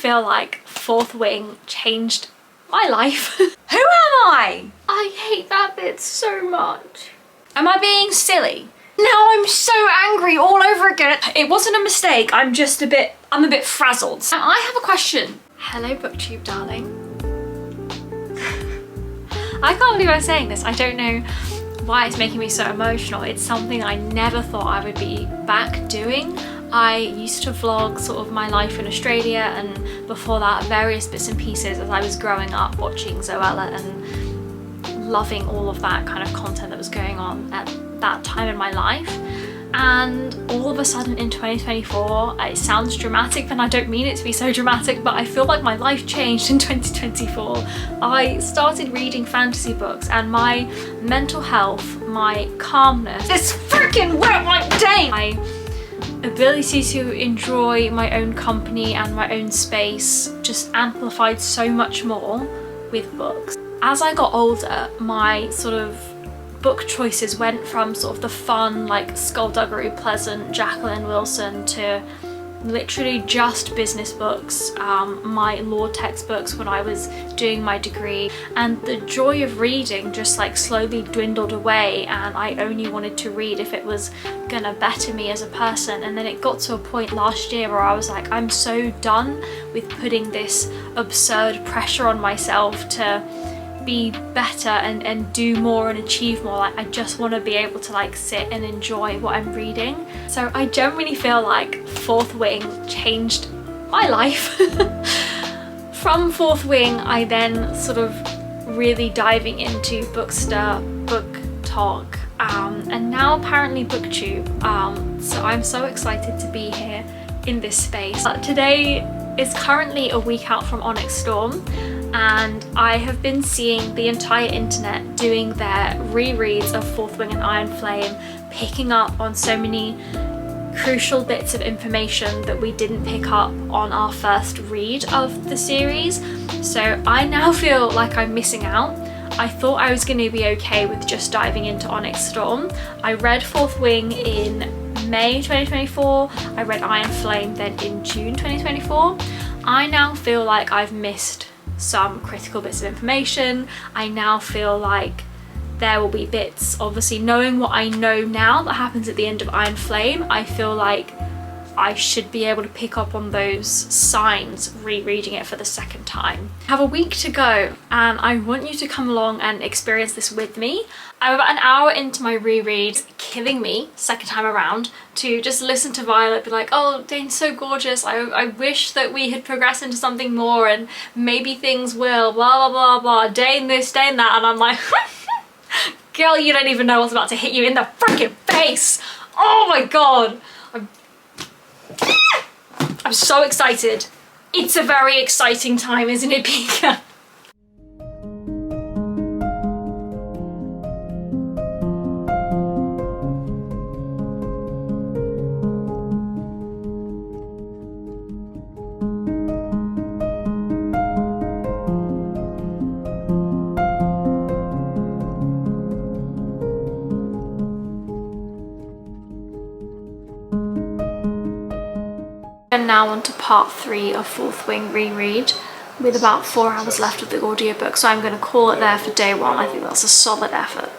feel like Fourth Wing changed my life. Who am I? I hate that bit so much. Am I being silly? Now I'm so angry all over again. It wasn't a mistake, I'm a bit frazzled. Now I have a question. Hello Booktube darling. I can't believe I'm saying this. I don't know why it's making me so emotional. It's something I never thought I would be back doing. I used to vlog sort of my life in Australia, and before that various bits and pieces as I was growing up, watching Zoella and loving all of that kind of content that was going on at that time in my life. And all of a sudden in 2024, it sounds dramatic and I don't mean it to be so dramatic, but I feel like my life changed in 2024. I started reading fantasy books and my mental health, my calmness, this freaking wet like day, my ability to enjoy my own company and my own space just amplified so much more with books. As I got older, my sort of book choices went from sort of the fun, like skullduggery, pleasant Jacqueline Wilson, to literally just business books, my law textbooks when I was doing my degree, and the joy of reading just like slowly dwindled away, and I only wanted to read if it was gonna better me as a person. And then it got to a point last year where I was like, I'm so done with putting this absurd pressure on myself to be better and do more and achieve more. Like I just want to be able to like sit and enjoy what I'm reading. So I genuinely feel like Fourth Wing changed my life. From Fourth Wing, I then sort of really diving into Bookster, Book Talk, and now apparently Booktube. So I'm so excited to be here in this space. Today is currently a week out from Onyx Storm, and I have been seeing the entire internet doing their rereads of Fourth Wing and Iron Flame, picking up on so many crucial bits of information that we didn't pick up on our first read of the series. So I now feel like I'm missing out. I thought I was going to be okay with just diving into Onyx Storm. I read Fourth Wing in May 2024, I read Iron Flame then in June 2024. I now feel like I've missed some critical bits of information. I now feel like there will be bits, obviously knowing what I know now that happens at the end of Iron Flame, I feel like I should be able to pick up on those signs rereading it for the second time. I have a week to go and I want you to come along and experience this with me. I'm about an hour into my reread, killing me second time around, to just listen to Violet be like, oh, Dane's so gorgeous, I wish that we had progressed into something more and maybe things will, blah blah blah blah, Dane this, Dane that, and I'm like, girl, you don't even know what's about to hit you in the freaking face. Oh my god. I'm so excited. It's a very exciting time, isn't it, Pika? And now on to part 3 of Fourth Wing reread, with about 4 hours left of the audiobook, so I'm going to call it there for day 1. I think that's a solid effort.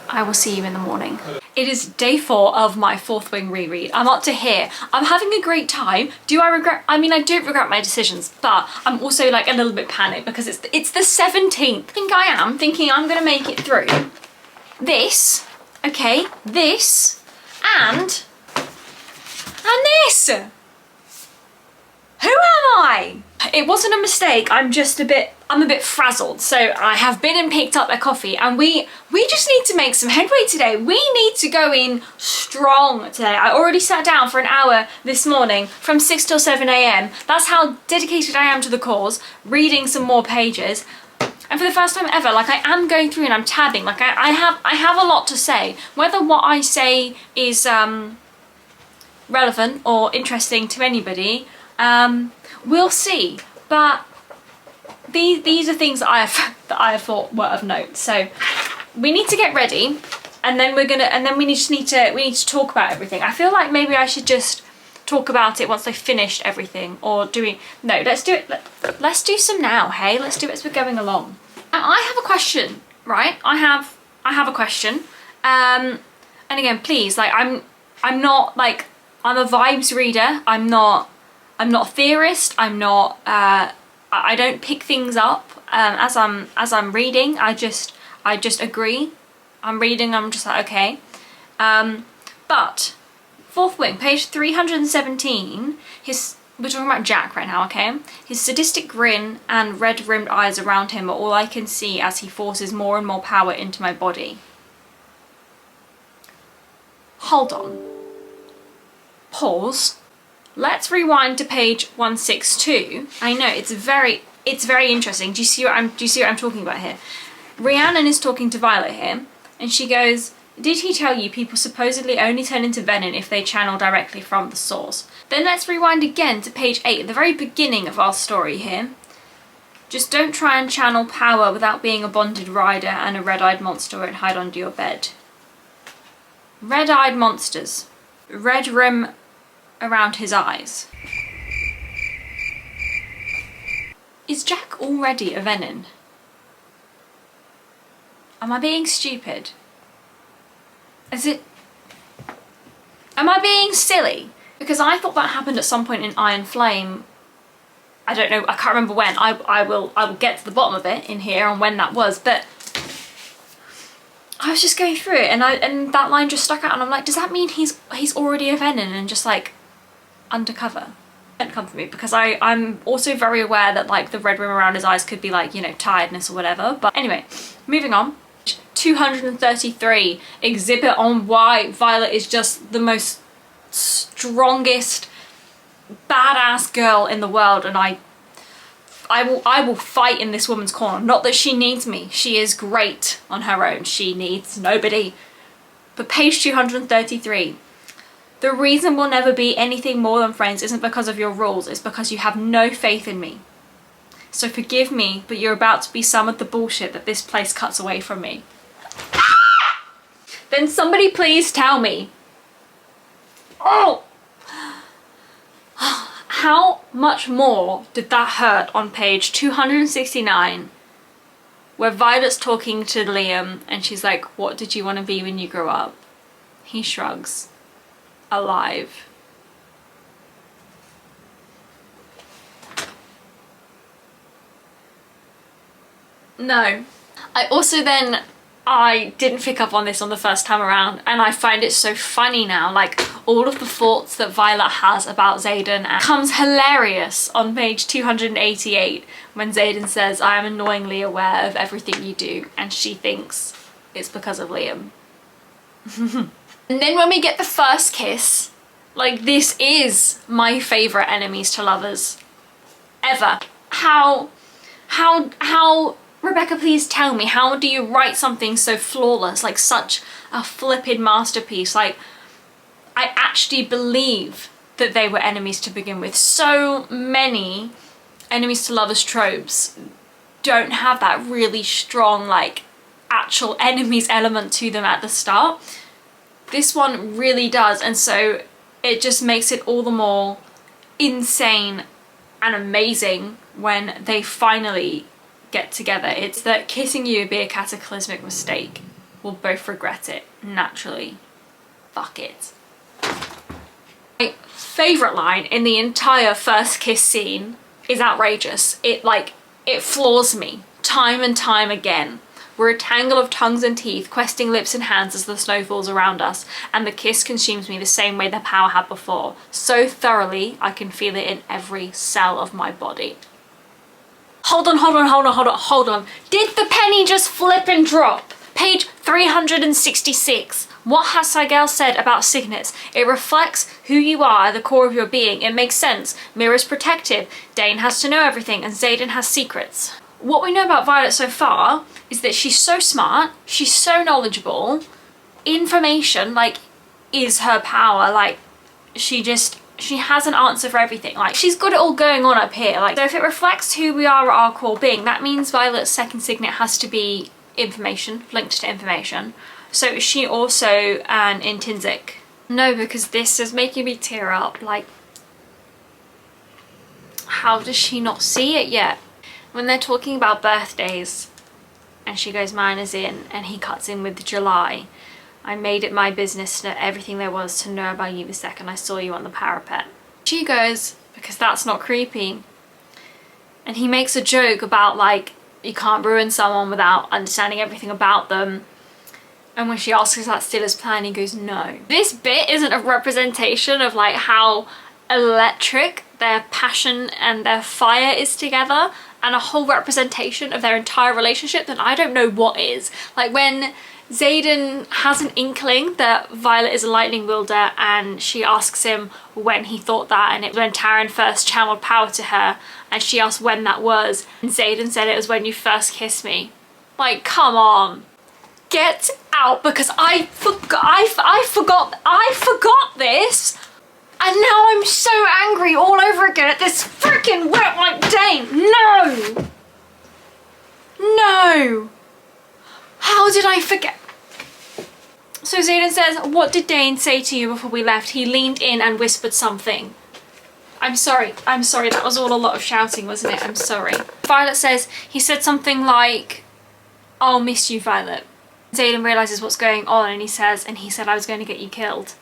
I will see you in the morning. It is day 4 of my Fourth Wing reread. I'm up to here. I'm having a great time. Do I regret? I mean, I don't regret my decisions, but I'm also like a little bit panicked because it's the 17th. I think I am thinking I'm going to make it through this, okay, this, and this. Who am I? It wasn't a mistake, I'm a bit frazzled. So I have been and picked up a coffee, and we just need to make some headway today. We need to go in strong today. I already sat down for an hour this morning from 6 till 7 AM. That's how dedicated I am to the cause, reading some more pages. And for the first time ever, like I am going through and I'm tabbing, like I have a lot to say. Whether what I say is relevant or interesting to anybody, we'll see. But these are things that I have thought were of note. So we need to get ready, and then we need to talk about everything. I feel like maybe I should just talk about it once they've finished everything, or doing, no, let's do it, let's do some now, hey? Let's do it as we're going along. Now, I have a question, right? I have a question. And again, please, like, I'm not, like, I'm a vibes reader. I'm not a theorist. I'm not, I don't pick things up as I'm reading. I just agree. I'm reading, I'm just like, okay. But Fourth Wing, page 317, we're talking about Jack right now, okay? His sadistic grin and red-rimmed eyes around him are all I can see as he forces more and more power into my body. Hold on. Pause. Let's rewind to page 162. I know, it's very interesting. Do you see what I'm talking about here? Rhiannon is talking to Violet here, and she goes, did he tell you people supposedly only turn into venom if they channel directly from the source? Then let's rewind again to page 8, at the very beginning of our story here. Just don't try and channel power without being a bonded rider and a red-eyed monster won't hide under your bed. Red-eyed monsters. Red rim around his eyes. Is Jack already a venom? Am I being stupid? Am I being silly? Because I thought that happened at some point in Iron Flame. I don't know, I can't remember when. I will get to the bottom of it in here and when that was, but I was just going through it and that line just stuck out and I'm like, does that mean he's already a venom and just like undercover? Don't come for me, because I'm also very aware that like the red rim around his eyes could be like, you know, tiredness or whatever. But anyway, moving on. 233, exhibit on why Violet is just the most strongest badass girl in the world, and I will fight in this woman's corner. Not that she needs me, she is great on her own, she needs nobody. But page 233, the reason we'll never be anything more than friends isn't because of your rules, it's because you have no faith in me. So forgive me, but you're about to be some of the bullshit that this place cuts away from me. Then somebody please tell me. Oh! How much more did that hurt on page 269, where Violet's talking to Liam and she's like, what did you want to be when you grow up? He shrugs. Alive. No. I didn't pick up on this on the first time around, and I find it so funny now, like all of the thoughts that Violet has about Xaden comes hilarious on page 288 when Xaden says, I am annoyingly aware of everything you do, and she thinks it's because of Liam. And then when we get the first kiss, like this is my favourite enemies to lovers ever. How Rebecca, please tell me, how do you write something so flawless, like such a flippin' masterpiece? Like, I actually believe that they were enemies to begin with. So many enemies to lovers tropes don't have that really strong, like, actual enemies element to them at the start. This one really does, and so it just makes it all the more insane and amazing when they finally get together. It's that kissing you would be a cataclysmic mistake. We'll both regret it, naturally. Fuck it. My favourite line in the entire first kiss scene is outrageous. It floors me time and time again. We're a tangle of tongues and teeth, questing lips and hands as the snow falls around us, and the kiss consumes me the same way the power had before. So thoroughly, I can feel it in every cell of my body. Hold on. Did the penny just flip and drop? Page 366. What has Sigel said about signets? It reflects who you are at the core of your being. It makes sense. Mira's protective. Dane has to know everything, and Xaden has secrets. What we know about Violet so far is that she's so smart, she's so knowledgeable, information, like, is her power. Like, she has an answer for everything. Like, she's got it all going on up here. Like, so if it reflects who we are at our core being, that means Violet's second signet has to be information, linked to information. So is she also an intrinsic No, because this is making me tear up. Like, how does she not see it yet? When they're talking about birthdays and she goes, mine is in, and he cuts in with July. I made it my business to know everything there was to know about you the second I saw you on the parapet. She goes, because that's not creepy. And he makes a joke about, like, you can't ruin someone without understanding everything about them. And when she asks if that's still his plan, he goes, no. This bit isn't a representation of like how electric their passion and their fire is together, and a whole representation of their entire relationship, then I don't know what is. Like when Xaden has an inkling that Violet is a lightning wielder, and she asks him when he thought that, and it was when Taryn first channeled power to her, and she asked when that was, and Xaden said it was when you first kissed me. Like, come on. Get out, because I forgot this, and now I'm so angry all over again at this freaking wet like Dane. No! No! How did I forget? So Xaden says, what did Dane say to you before we left? He leaned in and whispered something. I'm sorry, that was all a lot of shouting, wasn't it? I'm sorry. Violet says, he said something like, I'll miss you, Violet. Xaden realises what's going on, and he said I was going to get you killed.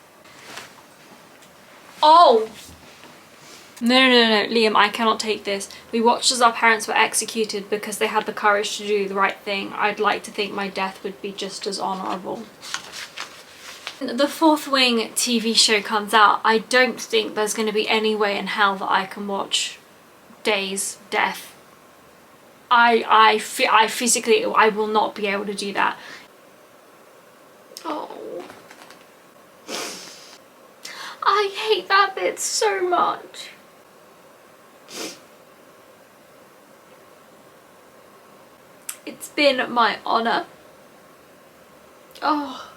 Oh! No, Liam, I cannot take this. We watched as our parents were executed because they had the courage to do the right thing. I'd like to think my death would be just as honourable. The Fourth Wing TV show comes out. I don't think there's going to be any way in hell that I can watch Day's death. I physically, I will not be able to do that. Oh, I hate that bit so much. It's been my honour. Oh,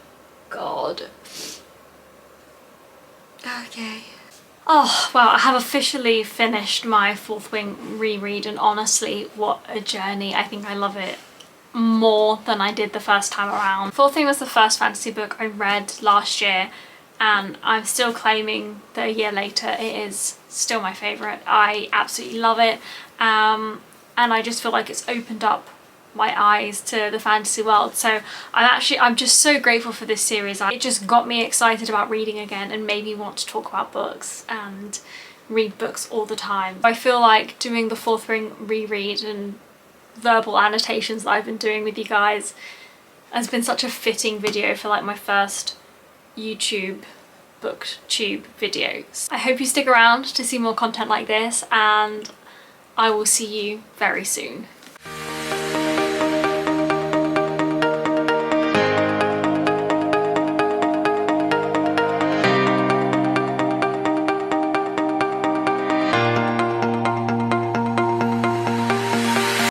God. Okay. Oh, well, I have officially finished my Fourth Wing reread, and honestly, what a journey. I think I love it more than I did the first time around. Fourth Wing was the first fantasy book I read last year, and I'm still claiming that a year later it is still my favourite. I absolutely love it, and I just feel like it's opened up my eyes to the fantasy world. So I'm just so grateful for this series. It just got me excited about reading again and made me want to talk about books and read books all the time. I feel like doing the Fourth Wing reread and verbal annotations that I've been doing with you guys has been such a fitting video for like my first YouTube booktube videos. I hope you stick around to see more content like this, and I will see you very soon.